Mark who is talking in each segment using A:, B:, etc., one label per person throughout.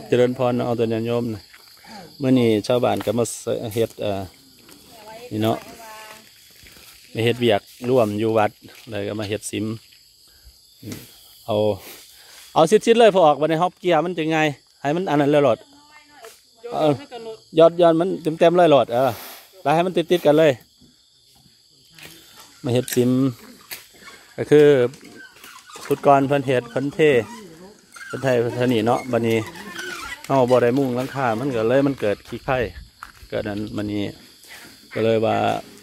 A: เจริญพรเอาตัวญาติโยมนะเมื่อนี้ชาวบ้านก็มาเฮ็ดนี่เนาะมาเฮ็ดเวียกร่วมอยู่วัดเลยก็มาเฮ็ดซิมเอาชิดๆเลยพอออกมาในฮอปเกียร์มันจะไงให้มันอันนั้นเลยหลอดยอดมันเต็มเลยหลอดแล้วให้มันติดกันเลยมาเฮ็ดซิมก็คือสุดก่อนเพิ่นเฮ็ดเพิ่นเทเพิ่นไทยเพิ่นนี่เนาะบัดนี้เอาบ่ได้มุ่งหลังคามันก็เลยมันเกิดขี้ไข่เกิดนั้นบัดนี้ก็เลยว่า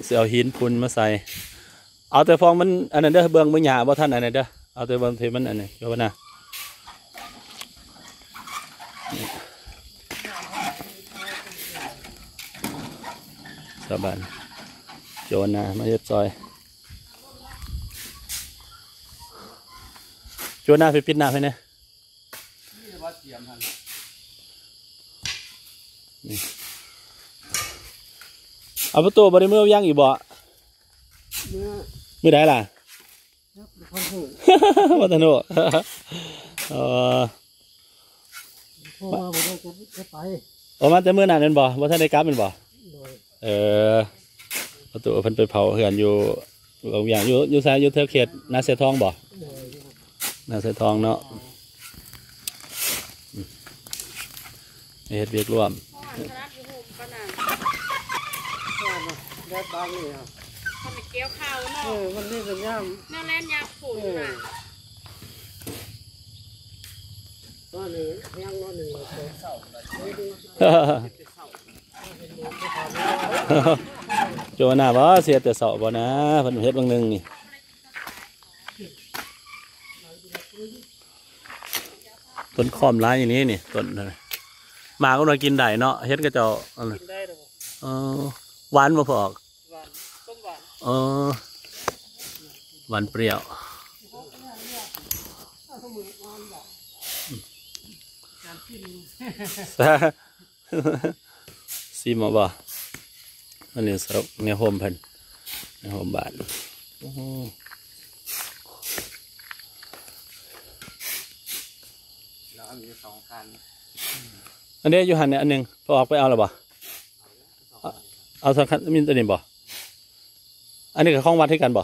A: สิเอาหินพุนมาใส่เอาแต่ฟองมันอันนั้นเด้อเบื้องหญ้าบ่ทันอันนั้นเด้อเอาแต่บางทีมันอันนี้ก็ว่านะชาวบ้านโจรนะมาเฮ็ดซอยโจรหน้าไปปิดหน้าให้เนี่ยเอาประตูบริเมื่อย่างอีกบ่ไม่ได้ล่ะวัฒนุออกมาแต่เมื่อนั้นเป็นบ่ว่าท่านได้กลับเป็นบ่ประตูเพิ่นไปเผาเหือนอยู่บางอย่างอยู่ซ้ายอยู่เทอเขตนาเสทองบ่นาเสทองเนาะเฮ็ดเวียกร่วม
B: แดดบางนี่ครับ
C: มันเกี่ยวข้าวเนาะ
B: มันนี่เป็นย่าม
C: แน่แล่นยาฝุ่นน่ะ
B: ตอนนี้ยังนอนหนึ่งเสา
A: โจน่าบ่เสียแต่เสาบ่นะเพิ่นเฮ็ดบางนึงนี่ต้นคอมร้ายอย่างนี้นี่ต้นมาก็มากินได้เนาะเฮ็ดก็จะหวานมาพอกหวานเปรี้ยวซีมาบ่อันนี้สำหรับในโฮมเพิ่นในโฮมบ้าน
B: แล้วมี2 คัน
A: อันนี้อยู่หันเนี่ยอันหนึ่งพอออกไปเอาหรือเปล่าเอา2 คันมีตัวนี้บ่อันนี้กับข้องวัดให้กันบ่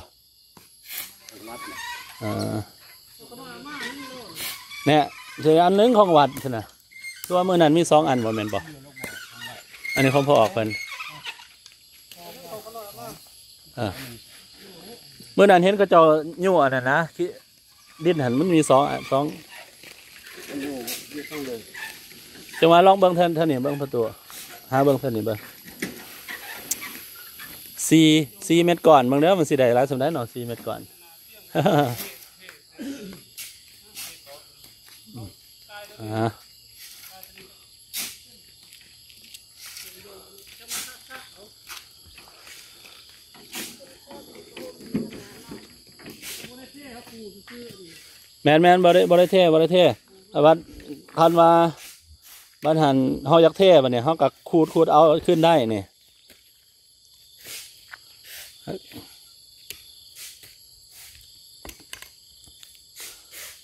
A: เนี่ยเจออันนึงของวัดใช่ไหมตัวเมื่อนั้นมี2 อันบ่แม่นบ่อันนี้ของพอออกเป็นเมื่อนั้นเห็นก็จะยั่วน่ะนะดินหันมันมี2จะมาลองเบิ้งเท่านี้เบิ้งประตูหาเบิ้งเท่านี้เบิ้ง4 เม็ดก่อนบางเด้อมันสิได้หลายสำได้หน่อ4 เม็ดก่อนแมนบ่ได้เท่วัดคันว่าบ้านหันเฮาอยากเท่บัดเนี่ยเฮาก็ขูดเอาขึ้นได้นี่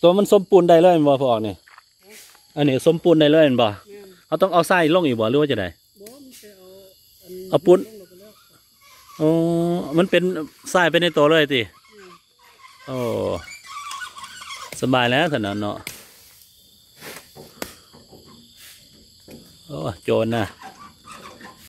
A: ตัวมันสมปูนได้เลยบ่พอออกนี่อันนี้สมปูนได้เลยบ่เขาต้องเอาไส้ลงอีกบ่หรือว่าจะได้เอาปูนมันเป็นไส้ไปในตัวเลยติโอ้สบายแล้วถนนเนาะโอ้โจรนะ